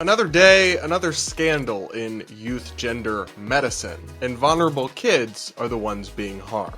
Another day, another scandal in youth gender medicine, and vulnerable kids are the ones being harmed.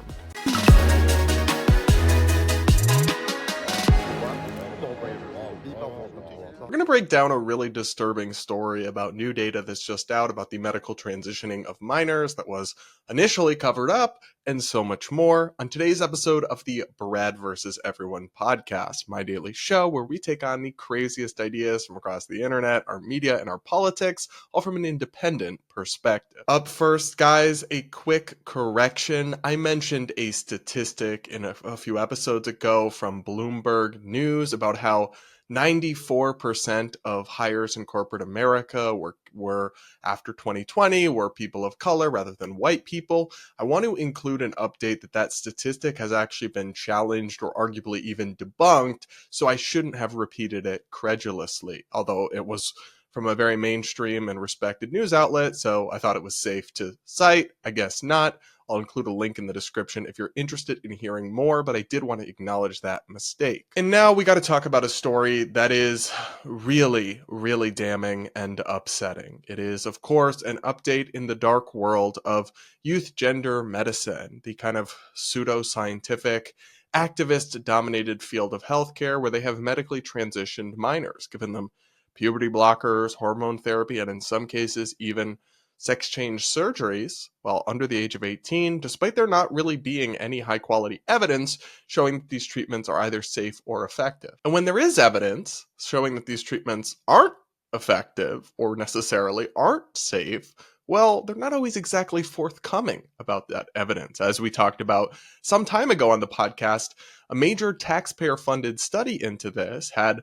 We're going to break down a really disturbing story about new data that's just out about the medical transitioning of minors that was initially covered up, and so much more on today's episode of the Brad vs. Everyone podcast, my daily show where we take on the craziest ideas from across the internet, our media, and our politics, all from an independent perspective. Up first, guys, a quick correction. I mentioned a statistic in a few episodes ago from Bloomberg News about how 94% of hires in corporate America were after 2020 were people of color rather than white people. I want to include an update that statistic has actually been challenged or arguably even debunked, so I shouldn't have repeated it credulously, although it was from a very mainstream and respected news outlet, so I thought it was safe to cite. I guess not. I'll include a link in the description if you're interested in hearing more, but I did want to acknowledge that mistake. And now we got to talk about a story that is really, really damning and upsetting. It is, of course, an update in the dark world of youth gender medicine, the kind of pseudoscientific, activist-dominated field of healthcare where they have medically transitioned minors, given them puberty blockers, hormone therapy, and in some cases even sex change surgeries while under the age of 18, despite there not really being any high quality evidence showing that these treatments are either safe or effective. And when there is evidence showing that these treatments aren't effective or necessarily aren't safe, well, they're not always exactly forthcoming about that evidence. As we talked about some time ago on the podcast, a major taxpayer funded study into this had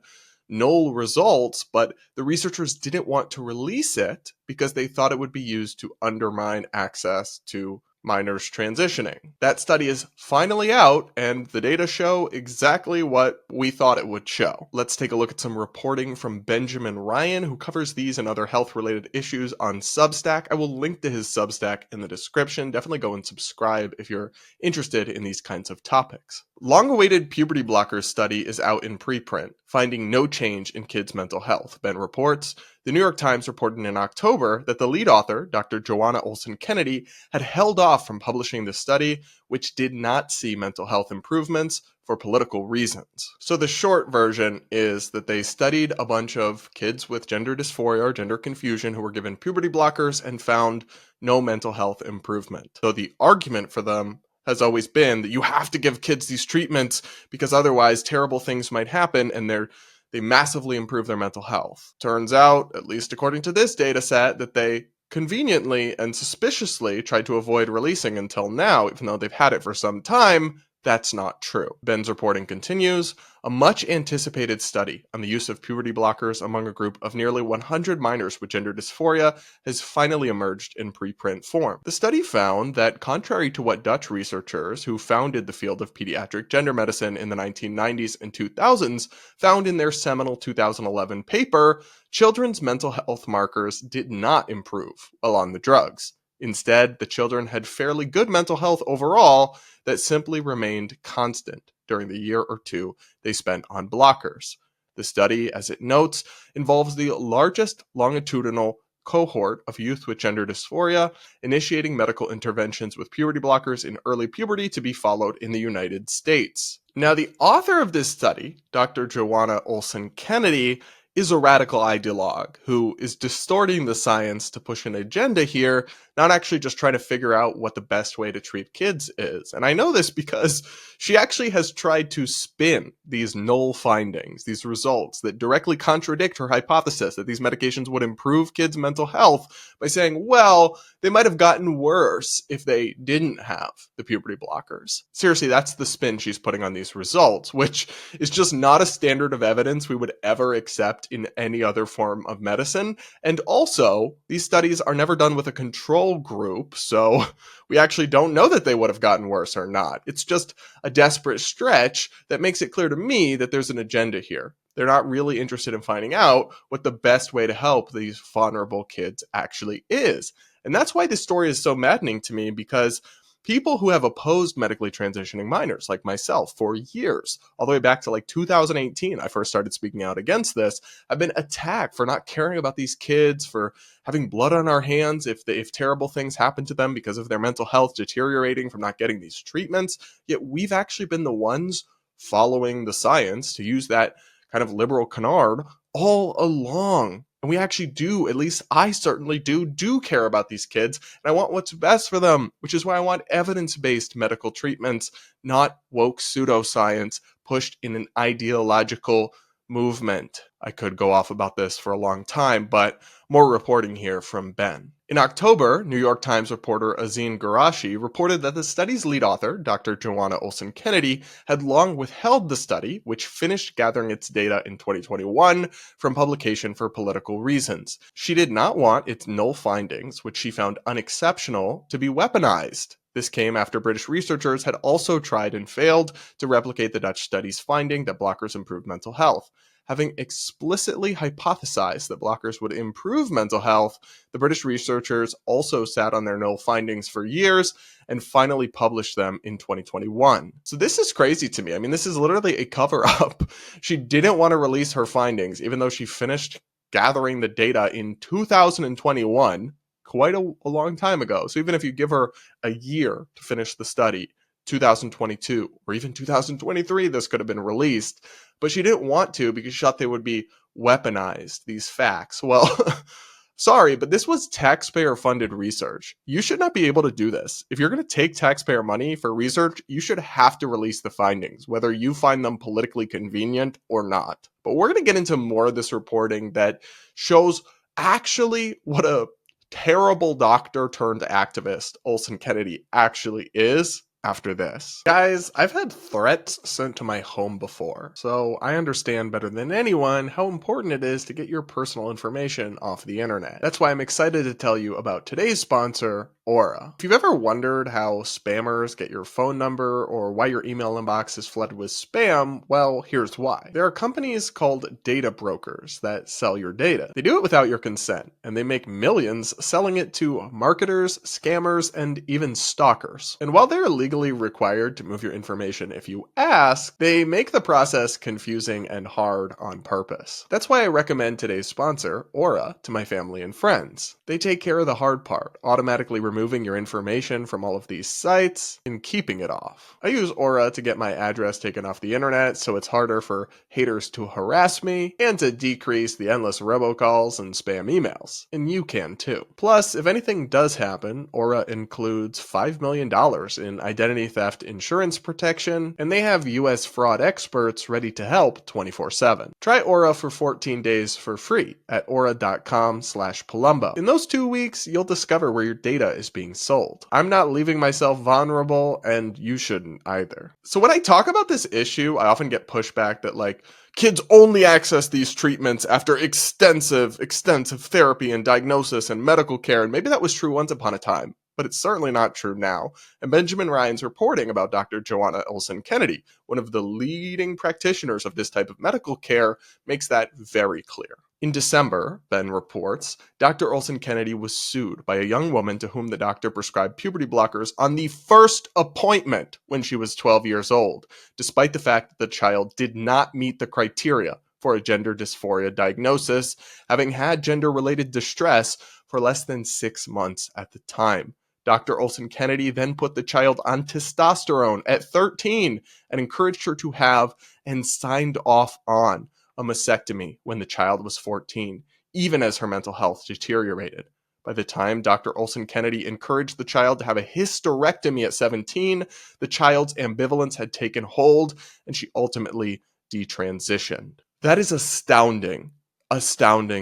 null results, but the researchers didn't want to release it because they thought it would be used to undermine access to minors transitioning. That study is finally out, and the data show exactly what we thought it would show. Let's take a look at some reporting from Benjamin Ryan, who covers these and other health-related issues on Substack. I will link to his Substack in the description. Definitely go and subscribe if you're interested in these kinds of topics. Long-awaited puberty blockers study is out in preprint, finding no change in kids' mental health, Ben reports. The New York Times reported in October that the lead author, Dr. Joanna Olson Kennedy, had held off from publishing the study, which did not see mental health improvements for political reasons. So the short version is that they studied a bunch of kids with gender dysphoria or gender confusion who were given puberty blockers and found no mental health improvement. So the argument for them has always been that you have to give kids these treatments because otherwise terrible things might happen and they massively improve their mental health. Turns out, at least according to this data set, that they conveniently and suspiciously tried to avoid releasing until now, even though they've had it for some time. That's not true. Ben's reporting continues. A much anticipated study on the use of puberty blockers among a group of nearly 100 minors with gender dysphoria has finally emerged in preprint form. The study found that, contrary to what Dutch researchers who founded the field of pediatric gender medicine in the 1990s and 2000s found in their seminal 2011 paper, children's mental health markers did not improve while on the drugs. Instead, the children had fairly good mental health overall that simply remained constant during the year or two they spent on blockers. The study, as it notes, involves the largest longitudinal cohort of youth with gender dysphoria initiating medical interventions with puberty blockers in early puberty to be followed in the United States. Now, the author of this study, Dr. Joanna Olson Kennedy, is a radical ideologue who is distorting the science to push an agenda here, not actually just trying to figure out what the best way to treat kids is. And I know this because she actually has tried to spin these null findings, these results that directly contradict her hypothesis that these medications would improve kids' mental health by saying, well, they might have gotten worse if they didn't have the puberty blockers. Seriously, that's the spin she's putting on these results, which is just not a standard of evidence we would ever accept in any other form of medicine. And also, these studies are never done with a control group, so we actually don't know that they would have gotten worse or not. It's just a desperate stretch that makes it clear to me that there's an agenda here. They're not really interested in finding out what the best way to help these vulnerable kids actually is. And that's why this story is so maddening to me, because People who have opposed medically transitioning minors, like myself, for years, all the way back to like 2018, I first started speaking out against this, have been attacked for not caring about these kids, for having blood on our hands if terrible things happen to them because of their mental health deteriorating from not getting these treatments. Yet we've actually been the ones following the science, to use that kind of liberal canard, all along. And we actually do, at least I certainly do care about these kids, and I want what's best for them, which is why I want evidence-based medical treatments, not woke pseudoscience pushed in an ideological movement. I could go off about this for a long time, but more reporting here from Ben. In October, New York Times reporter Azine Garashi reported that the study's lead author, Dr. Joanna Olson Kennedy, had long withheld the study, which finished gathering its data in 2021, from publication for political reasons. She did not want its null findings, which she found unexceptional, to be weaponized. This came after British researchers had also tried and failed to replicate the Dutch study's finding that blockers improve mental health. Having explicitly hypothesized that blockers would improve mental health, the British researchers also sat on their null findings for years and finally published them in 2021. So this is crazy to me. I mean, this is literally a cover-up. She didn't want to release her findings, even though she finished gathering the data in 2021, quite a long time ago. So even if you give her a year to finish the study, 2022 or even 2023, this could have been released, but she didn't want to because she thought they would be weaponized, these facts. Well, sorry, but this was taxpayer-funded research. You should not be able to do this. If you're going to take taxpayer money for research, you should have to release the findings, whether you find them politically convenient or not. But we're going to get into more of this reporting that shows actually what a terrible doctor turned activist Olson Kennedy actually is after this. Guys, I've had threats sent to my home before, so I understand better than anyone how important it is to get your personal information off the internet. That's why I'm excited to tell you about today's sponsor, Aura. If you've ever wondered how spammers get your phone number or why your email inbox is flooded with spam, well, here's why. There are companies called data brokers that sell your data. They do it without your consent, and they make millions selling it to marketers, scammers, and even stalkers. And while they're legally required to move your information if you ask, they make the process confusing and hard on purpose. That's why I recommend today's sponsor, Aura, to my family and friends. They take care of the hard part, automatically removing your information from all of these sites and keeping it off. I use Aura to get my address taken off the internet so it's harder for haters to harass me and to decrease the endless robocalls and spam emails. And you can too. Plus, if anything does happen, Aura includes $5 million in identity theft insurance protection, and they have US fraud experts ready to help 24/7. Try Aura for 14 days for free at aura.com/Polumbo. In those 2 weeks, you'll discover where your data is being sold. I'm not leaving myself vulnerable, and you shouldn't either. So when I talk about this issue, I often get pushback that like, kids only access these treatments after extensive therapy and diagnosis and medical care, and maybe that was true once upon a time, but it's certainly not true now. And Benjamin Ryan's reporting about Dr. Joanna Olson Kennedy, one of the leading practitioners of this type of medical care, makes that very clear. In December, Ben reports, Dr. Olson Kennedy was sued by a young woman to whom the doctor prescribed puberty blockers on the first appointment when she was 12 years old, despite the fact that the child did not meet the criteria for a gender dysphoria diagnosis, having had gender-related distress for less than 6 months at the time. Dr. Olson Kennedy then put the child on testosterone at 13 and encouraged her to have and signed off on a mastectomy when the child was 14, even as her mental health deteriorated. By the time Dr. Olson Kennedy encouraged the child to have a hysterectomy at 17, the child's ambivalence had taken hold, and she ultimately detransitioned. That is astounding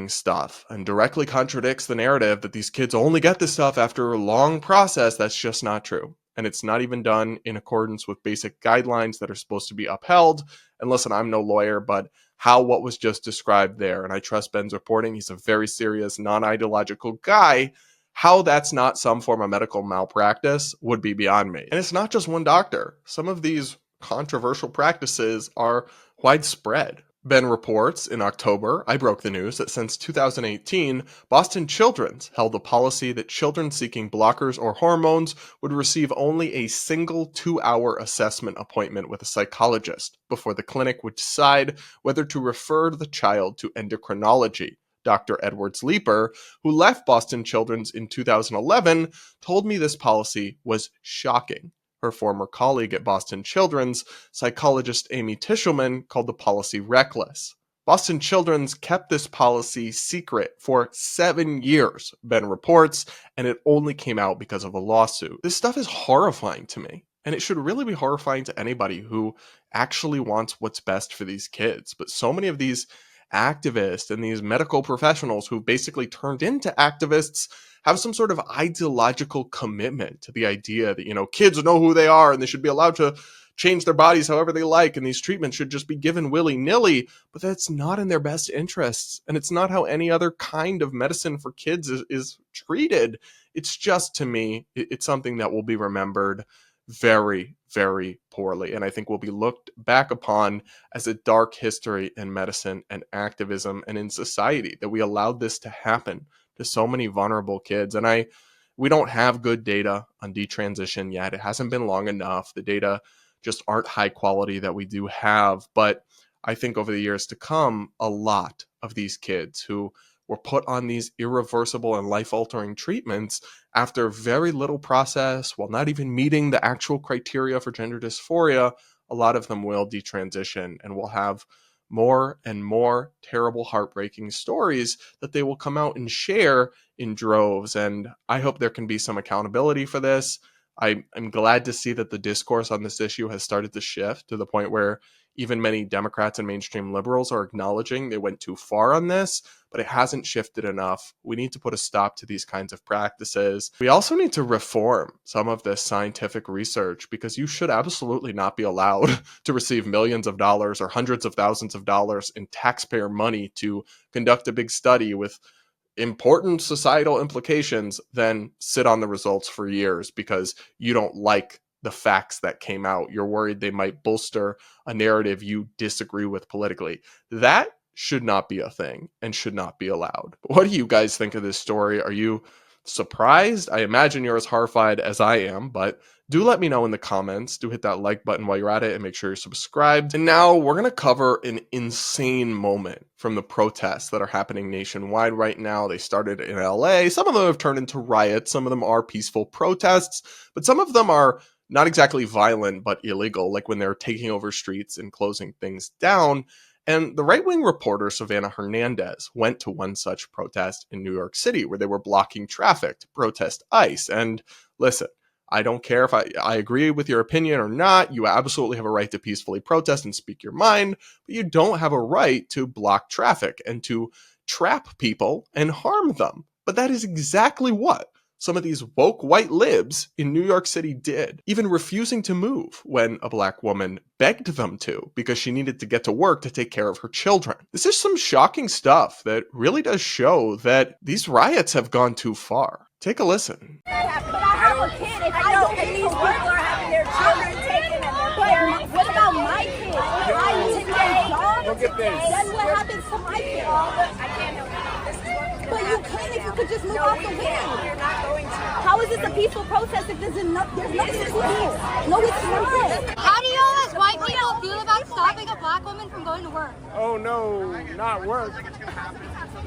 stuff, and directly contradicts the narrative that these kids only get this stuff after a long process. That's just not true. And it's not even done in accordance with basic guidelines that are supposed to be upheld. And listen, I'm no lawyer, but what was just described there, and I trust Ben's reporting, he's a very serious, non-ideological guy, how that's not some form of medical malpractice would be beyond me. And it's not just one doctor. Some of these controversial practices are widespread. Ben reports in October, I broke the news that since 2018, Boston Children's held a policy that children seeking blockers or hormones would receive only a single 2-hour assessment appointment with a psychologist before the clinic would decide whether to refer the child to endocrinology. Dr. Edwards Leeper, who left Boston Children's in 2011, told me this policy was shocking. Her former colleague at Boston Children's, psychologist Amy Tishelman, called the policy reckless. Boston Children's kept this policy secret for 7 years, Ben reports, and it only came out because of a lawsuit. This stuff is horrifying to me, and it should really be horrifying to anybody who actually wants what's best for these kids. But so many of these activists and these medical professionals who basically turned into activists have some sort of ideological commitment to the idea that, kids know who they are and they should be allowed to change their bodies however they like, and these treatments should just be given willy-nilly, but that's not in their best interests, and it's not how any other kind of medicine for kids is treated. It's just, to me, it's something that will be remembered very, very poorly, and I think will be looked back upon as a dark history in medicine and activism and in society, that we allowed this to happen to so many vulnerable kids. And we don't have good data on detransition yet. It hasn't been long enough. The data just aren't high quality that we do have. But I think over the years to come, a lot of these kids who were put on these irreversible and life-altering treatments after very little process, while not even meeting the actual criteria for gender dysphoria, a lot of them will detransition and will have more and more terrible, heartbreaking stories that they will come out and share in droves. And I hope there can be some accountability for this. I'm glad to see that the discourse on this issue has started to shift to the point where even many Democrats and mainstream liberals are acknowledging they went too far on this, but it hasn't shifted enough. We need to put a stop to these kinds of practices. We also need to reform some of this scientific research, because you should absolutely not be allowed to receive millions of dollars or hundreds of thousands of dollars in taxpayer money to conduct a big study with important societal implications, then sit on the results for years because you don't like the facts that came out. You're worried they might bolster a narrative you disagree with politically. That should not be a thing and should not be allowed. What do you guys think of this story? Are you surprised? I imagine you're as horrified as I am, but do let me know in the comments. Do hit that like button while you're at it and make sure you're subscribed. And now we're going to cover an insane moment from the protests that are happening nationwide right now. They started in LA. Some of them have turned into riots. Some of them are peaceful protests, but some of them are not exactly violent, but illegal, like when they're taking over streets and closing things down. And the right-wing reporter Savannah Hernandez went to one such protest in New York City where they were blocking traffic to protest ICE. And listen, I don't care if I agree with your opinion or not. You absolutely have a right to peacefully protest and speak your mind, but you don't have a right to block traffic and to trap people and harm them. But that is exactly what some of these woke white libs in New York City did, even refusing to move when a black woman begged them to because she needed to get to work to take care of her children. This is some shocking stuff that really does show that these riots have gone too far. Take a listen. But I have a kid. If I don't and these people are having their children taken and their parents. What about my kids? I take my dog. Look at this. Then what happens to my kid? I can't help you. But you can if you could just move out the way. You're not going to. How is this a peaceful protest if there's nothing to do? No, it's not. How do y'all as white people feel about stopping a black woman from going to work? Oh no, not work.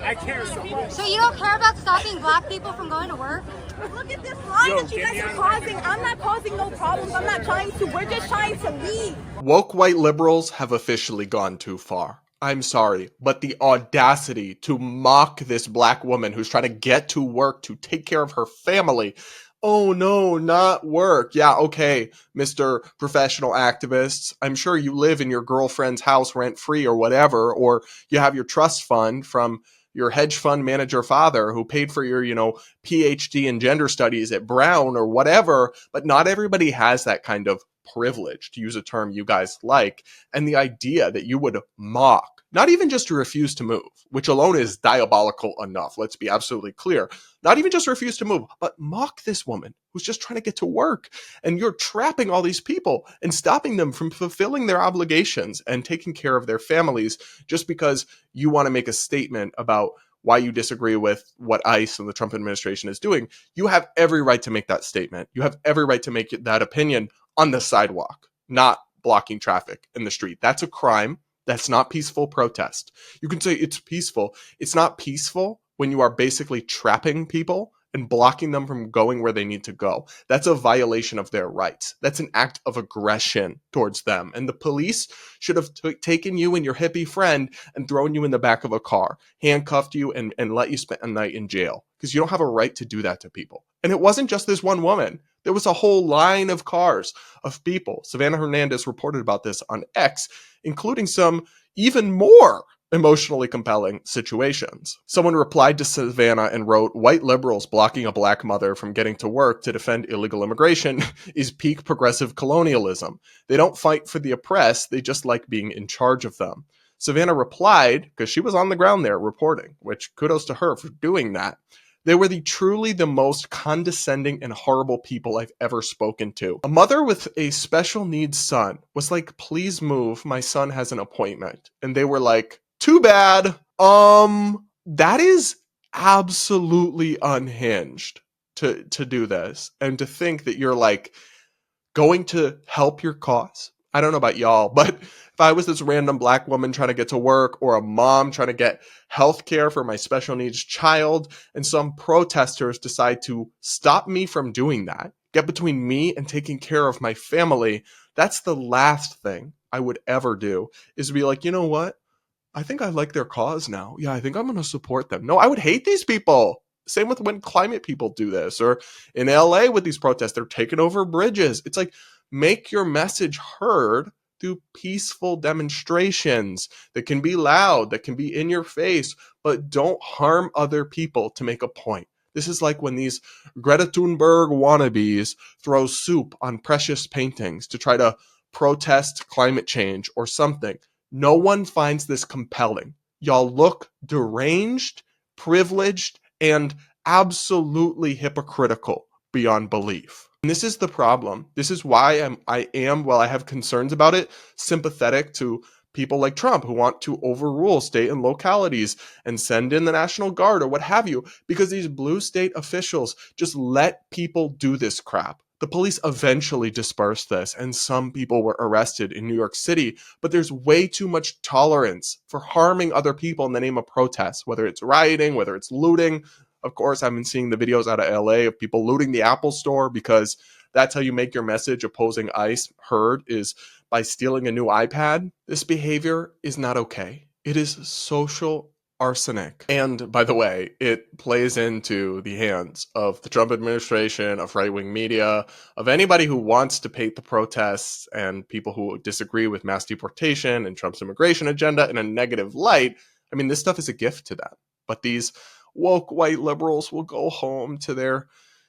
I care so much. So you don't care about stopping black people from going to work? Look at this line that you guys are causing. I'm not causing no problems. I'm not trying to. We're just trying to leave. Woke white liberals have officially gone too far. I'm sorry, but the audacity to mock this black woman who's trying to get to work to take care of her family. Oh no, not work. Yeah, okay, Mr. Professional Activists. I'm sure you live in your girlfriend's house rent-free or whatever, or you have your trust fund from your hedge fund manager father who paid for your, PhD in gender studies at Brown or whatever, but not everybody has that kind of privilege, to use a term you guys like. And the idea that you would mock Not even just to refuse to move, which alone is diabolical enough. Let's be absolutely clear. Not even just refuse to move, but mock this woman who's just trying to get to work. And you're trapping all these people and stopping them from fulfilling their obligations and taking care of their families just because you want to make a statement about why you disagree with what ICE and the Trump administration is doing. You have every right to make that statement. You have every right to make that opinion on the sidewalk, not blocking traffic in the street. That's a crime. That's not peaceful protest. You can say it's peaceful. It's not peaceful when you are basically trapping people and blocking them from going where they need to go. That's a violation of their rights. That's an act of aggression towards them. And the police should have taken you and your hippie friend and thrown you in the back of a car, handcuffed you, and let you spend a night in jail. Because you don't have a right to do that to people. And it wasn't just this one woman. There was a whole line of cars of people. Savannah Hernandez reported about this on X, including some even more emotionally compelling situations. Someone replied to Savannah and wrote, "White liberals blocking a black mother from getting to work to defend illegal immigration is peak progressive colonialism. They don't fight for the oppressed, they just like being in charge of them." Savannah replied, because she was on the ground there reporting, which kudos to her for doing that. "They were truly the most condescending and horrible people I've ever spoken to. A mother with a special needs son was like, 'Please move, my son has an appointment.' And they were like, 'Too bad.'" That is absolutely unhinged to do this and to think that you're like going to help your cause. I don't know about y'all, but if I was this random black woman trying to get to work, or a mom trying to get health care for my special needs child, and some protesters decide to stop me from doing that, get between me and taking care of my family, that's the last thing I would ever do, is be like, you know what? I think I like their cause now. Yeah, I think I'm going to support them. No, I would hate these people. Same with when climate people do this, or in LA with these protests, they're taking over bridges. It's like, make your message heard through peaceful demonstrations that can be loud, that can be in your face, but don't harm other people to make a point. This is like when these Greta Thunberg wannabes throw soup on precious paintings to try to protest climate change or something. No one finds this compelling. Y'all look deranged, privileged, and absolutely hypocritical beyond belief. And this is the problem. This is why I am, while I have concerns about it, sympathetic to people like Trump who want to overrule state and localities and send in the National Guard or what have you, because these blue state officials just let people do this crap. The police eventually dispersed this, and some people were arrested in New York City, but there's way too much tolerance for harming other people in the name of protests, whether it's rioting, whether it's looting. Of course, I've been seeing the videos out of LA of people looting the Apple store, because that's how you make your message opposing ICE heard, is by stealing a new iPad. This behavior is not okay. It is social arsenic. And by the way, it plays into the hands of the Trump administration, of right-wing media, of anybody who wants to paint the protests and people who disagree with mass deportation and Trump's immigration agenda in a negative light. I mean, this stuff is a gift to them. But these woke white liberals will go home to their,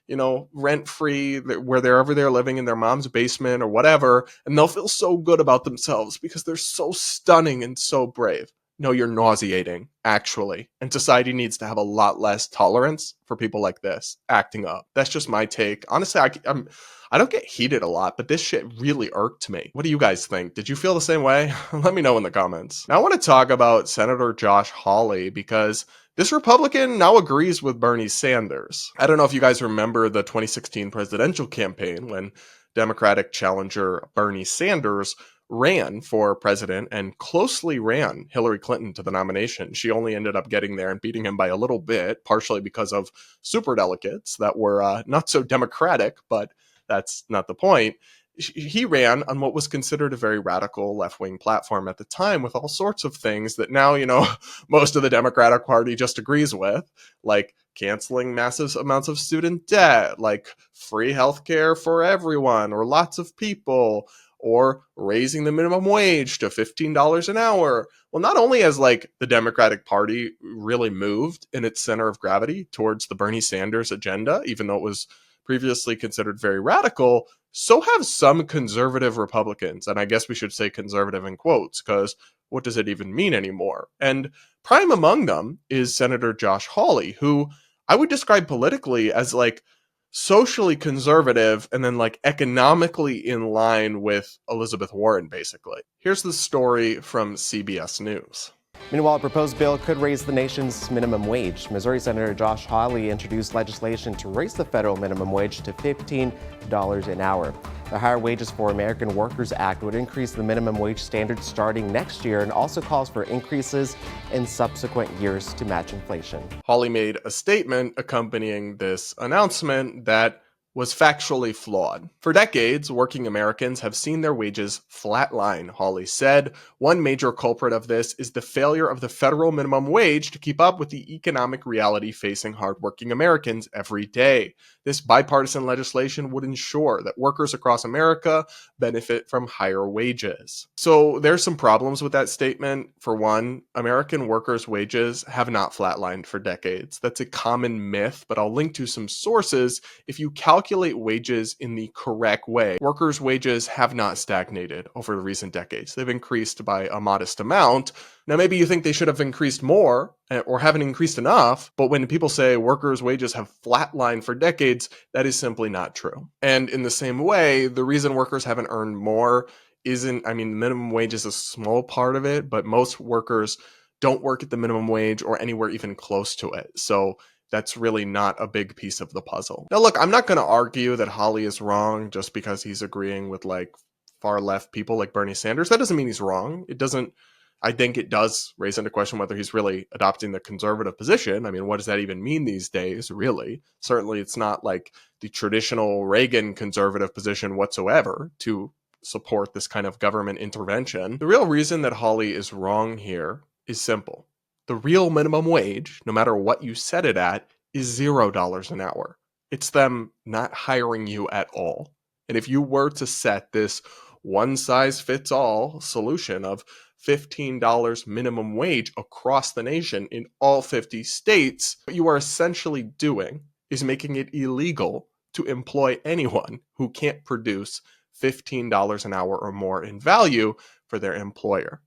rent-free, wherever they're living, in their mom's basement or whatever, and they'll feel so good about themselves because they're so stunning and so brave. No, you're nauseating, actually. And society needs to have a lot less tolerance for people like this acting up. That's just my take. Honestly, I don't get heated a lot, but this shit really irked me. What do you guys think? Did you feel the same way? Let me know in the comments. Now I want to talk about Senator Josh Hawley, because this Republican now agrees with Bernie Sanders. I don't know if you guys remember the 2016 presidential campaign when Democratic challenger Bernie Sanders ran for president and closely ran Hillary Clinton to the nomination. She only ended up getting there and beating him by a little bit, partially because of superdelegates that were not so Democratic, but that's not the point. He ran on what was considered a very radical left-wing platform at the time, with all sorts of things that now, most of the Democratic Party just agrees with, like canceling massive amounts of student debt, like free healthcare for everyone or lots of people, or raising the minimum wage to $15 an hour. Well, not only has the Democratic Party really moved in its center of gravity towards the Bernie Sanders agenda, even though it was previously considered very radical, so have some conservative Republicans. And I guess we should say conservative in quotes, because what does it even mean anymore? And prime among them is Senator Josh Hawley, who I would describe politically as like socially conservative and then like economically in line with Elizabeth Warren, basically. Here's the story from CBS News. Meanwhile, a proposed bill could raise the nation's minimum wage. Missouri Senator Josh Hawley introduced legislation to raise the federal minimum wage to $15 an hour. The Higher Wages for American Workers Act would increase the minimum wage standard starting next year and also calls for increases in subsequent years to match inflation. Hawley made a statement accompanying this announcement that was factually flawed. For decades, working Americans have seen their wages flatline, Hawley said. One major culprit of this is the failure of the federal minimum wage to keep up with the economic reality facing hardworking Americans every day. This bipartisan legislation would ensure that workers across America benefit from higher wages. So there's some problems with that statement. For one, American workers' wages have not flatlined for decades. That's a common myth, but I'll link to some sources. If you calculate wages in the correct way, workers' wages have not stagnated over recent decades. They've increased by a modest amount. Now, maybe you think they should have increased more or haven't increased enough, but when people say workers' wages have flatlined for decades, that is simply not true. And in the same way, the reason workers haven't earned more isn't, I mean, the minimum wage is a small part of it, but most workers don't work at the minimum wage or anywhere even close to it. So that's really not a big piece of the puzzle. Now, look, I'm not going to argue that Hawley is wrong just because he's agreeing with like far left people like Bernie Sanders. That doesn't mean he's wrong. I think it does raise into question whether he's really adopting the conservative position. I mean, what does that even mean these days, really? Certainly, it's not like the traditional Reagan conservative position whatsoever to support this kind of government intervention. The real reason that Hawley is wrong here is simple. The real minimum wage, no matter what you set it at, is $0 an hour. It's them not hiring you at all. And if you were to set this one-size-fits-all solution of $15 minimum wage across the nation in all 50 states, what you are essentially doing is making it illegal to employ anyone who can't produce $15 an hour or more in value for their employer.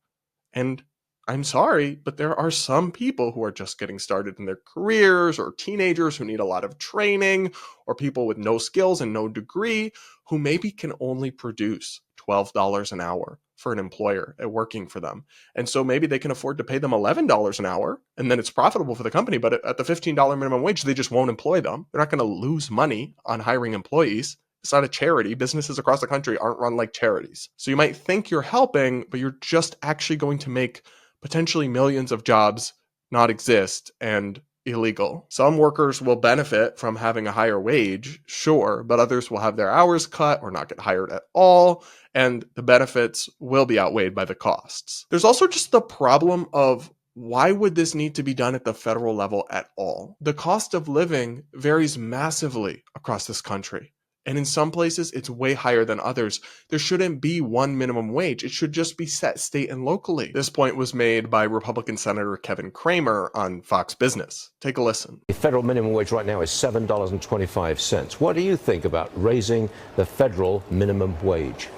And I'm sorry, but there are some people who are just getting started in their careers, or teenagers who need a lot of training, or people with no skills and no degree who maybe can only produce $12 an hour for an employer at working for them. And so maybe they can afford to pay them $11 an hour, and then it's profitable for the company, but at the $15 minimum wage, they just won't employ them. They're not going to lose money on hiring employees. It's not a charity. Businesses across the country aren't run like charities. So you might think you're helping, but you're just actually going to make potentially millions of jobs not exist and illegal. Some workers will benefit from having a higher wage, sure, but others will have their hours cut or not get hired at all, and the benefits will be outweighed by the costs. There's also just the problem of why would this need to be done at the federal level at all? The cost of living varies massively across this country. And in some places, it's way higher than others. There shouldn't be one minimum wage. It should just be set state and locally. This point was made by Republican Senator Kevin Cramer on Fox Business. Take a listen. The federal minimum wage right now is $7.25. What do you think about raising the federal minimum wage?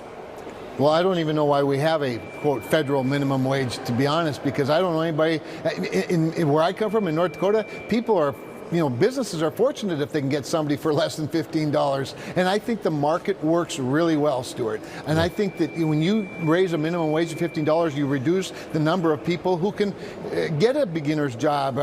Well, I don't even know why we have a, quote, federal minimum wage, to be honest, because I don't know anybody, in where I come from in North Dakota, people are, businesses are fortunate if they can get somebody for less than $15. And I think the market works really well, Stuart. And I think that when you raise a minimum wage of $15, you reduce the number of people who can get a beginner's job,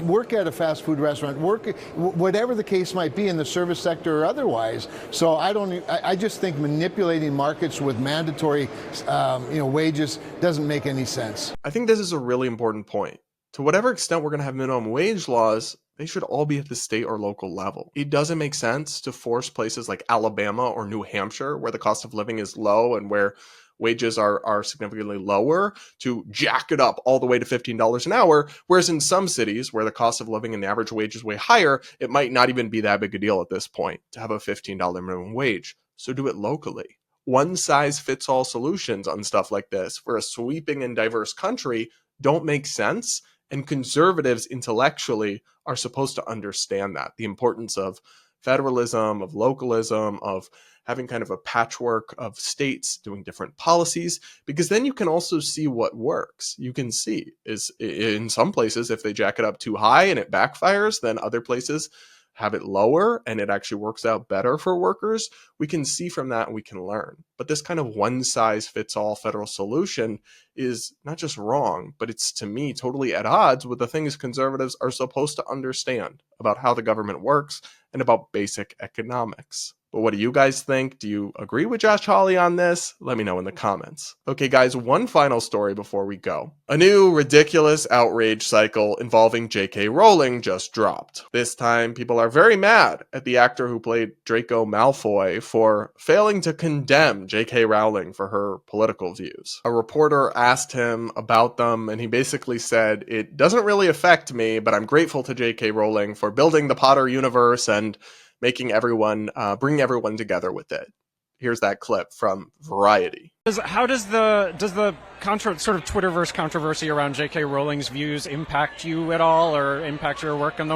work at a fast food restaurant, work whatever the case might be in the service sector or otherwise. So I just think manipulating markets with mandatory wages doesn't make any sense. I think this is a really important point. To whatever extent we're going to have minimum wage laws, they should all be at the state or local level. It doesn't make sense to force places like Alabama or New Hampshire, where the cost of living is low and where wages are significantly lower, to jack it up all the way to $15 an hour. Whereas in some cities where the cost of living and the average wage is way higher, it might not even be that big a deal at this point to have a $15 minimum wage. So do it locally. One size fits all solutions on stuff like this for a sweeping and diverse country don't make sense. And conservatives intellectually are supposed to understand that, the importance of federalism, of localism, of having kind of a patchwork of states doing different policies, because then you can also see what works. You can see is in some places, if they jack it up too high and it backfires, then other places have it lower and it actually works out better for workers. We can see from that and we can learn. But this kind of one size fits all federal solution is not just wrong, but it's, to me, totally at odds with the things conservatives are supposed to understand about how the government works and about basic economics. But what do you guys think? Do you agree with Josh Hawley on this? Let me know in the comments. Okay, guys, one final story before we go. A new ridiculous outrage cycle involving JK Rowling just dropped. This time, people are very mad at the actor who played Draco Malfoy for failing to condemn JK Rowling for her political views. A reporter asked him about them, and he basically said, "It doesn't really affect me, but I'm grateful to JK Rowling for building the Potter universe and making everyone, bring everyone together with it." Here's that clip from Variety. How does the sort of Twitterverse controversy around J.K. Rowling's views impact you at all, or impact your work on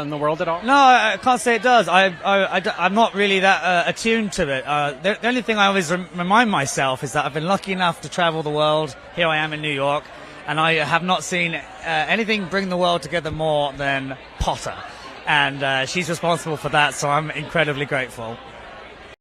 the world at all? No, I can't say it does. I'm not really that attuned to it. The only thing I always remind myself is that I've been lucky enough to travel the world. Here I am in New York, and I have not seen anything bring the world together more than Potter. And she's responsible for that, so I'm incredibly grateful.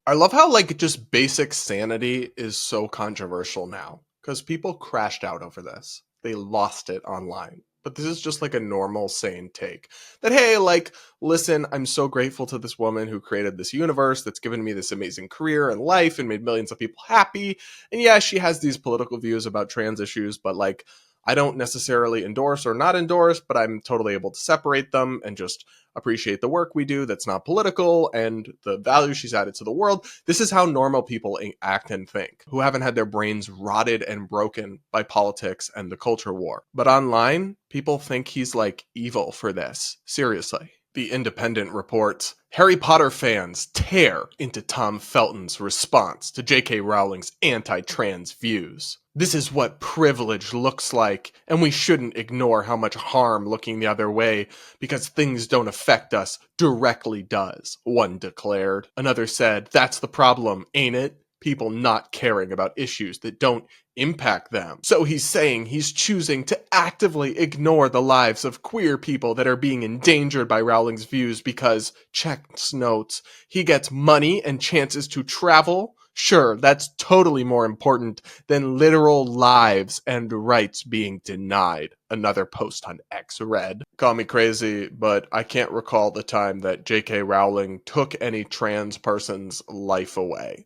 I love how, like, just basic sanity is so controversial now, because people crashed out over this. They lost it online. But this is just like a normal, sane take. That, hey, like, listen, I'm so grateful to this woman who created this universe that's given me this amazing career and life and made millions of people happy. And yeah, she has these political views about trans issues, but, like, I don't necessarily endorse or not endorse, but I'm totally able to separate them and just appreciate the work we do that's not political and the value she's added to the world. This is how normal people act and think, who haven't had their brains rotted and broken by politics and the culture war. But online, people think he's like evil for this. Seriously. The Independent reports, Harry Potter fans tear into Tom Felton's response to JK Rowling's anti-trans views. This is what privilege looks like, and we shouldn't ignore how much harm looking the other way because things don't affect us directly does, one declared. Another said, that's the problem, ain't it? People not caring about issues that don't impact them. So he's saying he's choosing to actively ignore the lives of queer people that are being endangered by Rowling's views because, checks notes, he gets money and chances to travel. Sure, that's totally more important than literal lives and rights being denied. Another post on X read. Call me crazy, but I can't recall the time that JK Rowling took any trans person's life away.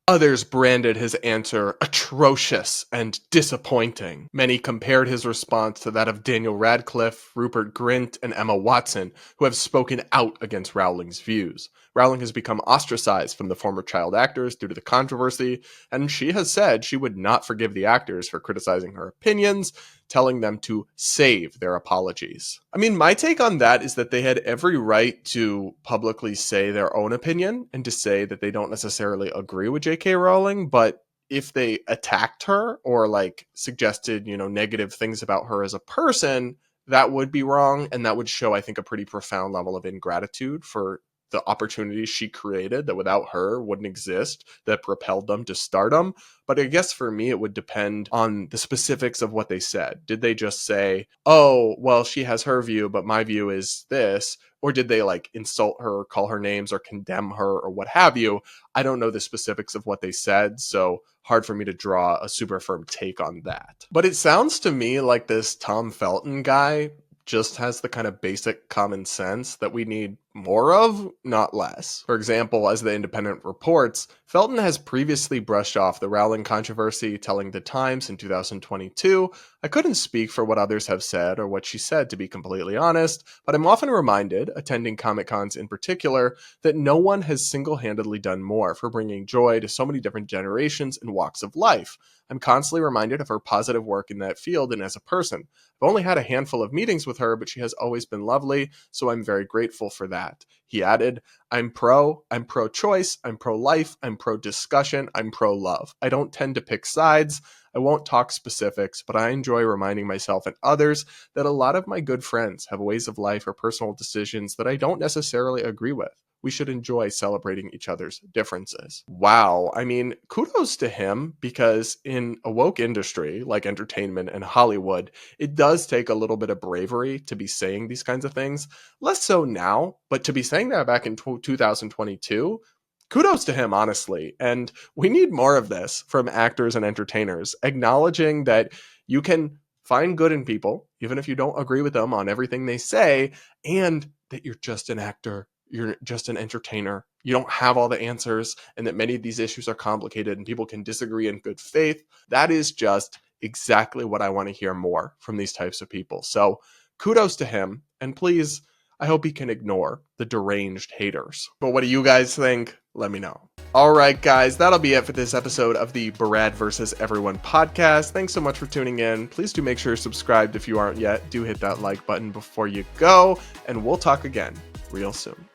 Others branded his answer atrocious and disappointing. Many compared his response to that of Daniel Radcliffe, Rupert Grint, and Emma Watson, who have spoken out against Rowling's views. Rowling has become ostracized from the former child actors due to the controversy, and she has said she would not forgive the actors for criticizing her opinions, telling them to save their apologies. I mean, my take on that is that they had every right to publicly say their own opinion and to say that they don't necessarily agree with JK Rowling, but if they attacked her or like suggested, negative things about her as a person, that would be wrong, and that would show, I think, a pretty profound level of ingratitude for the opportunities she created that without her wouldn't exist, that propelled them to stardom. But I guess for me, it would depend on the specifics of what they said. Did they just say, oh, well, she has her view, but my view is this? Or did they like insult her, call her names, or condemn her, or what have you? I don't know the specifics of what they said, so hard for me to draw a super firm take on that. But it sounds to me like this Tom Felton guy just has the kind of basic common sense that we need more of, not less. For example, as the Independent reports, Felton has previously brushed off the Rowling controversy, telling The Times in 2022, I couldn't speak for what others have said or what she said, to be completely honest, but I'm often reminded, attending Comic-Cons in particular, that no one has single-handedly done more for bringing joy to so many different generations and walks of life. I'm constantly reminded of her positive work in that field and as a person. I've only had a handful of meetings with her, but she has always been lovely, so I'm very grateful for that. He added, I'm pro-choice, I'm pro-life, I'm pro-discussion, I'm pro-love. I don't tend to pick sides. I won't talk specifics, but I enjoy reminding myself and others that a lot of my good friends have ways of life or personal decisions that I don't necessarily agree with. We should enjoy celebrating each other's differences. Wow. I mean, kudos to him, because in a woke industry like entertainment and Hollywood, it does take a little bit of bravery to be saying these kinds of things. Less so now, but to be saying that back in 2022, kudos to him, honestly. And we need more of this from actors and entertainers, acknowledging that you can find good in people, even if you don't agree with them on everything they say, and that you're just an actor. You're just an entertainer. You don't have all the answers, and that many of these issues are complicated and people can disagree in good faith. That is just exactly what I want to hear more from these types of people. So kudos to him. And please, I hope he can ignore the deranged haters. But what do you guys think? Let me know. All right, guys, that'll be it for this episode of the Brad vs. Everyone podcast. Thanks so much for tuning in. Please do make sure you're subscribed if you aren't yet. Do hit that like button before you go, and we'll talk again real soon.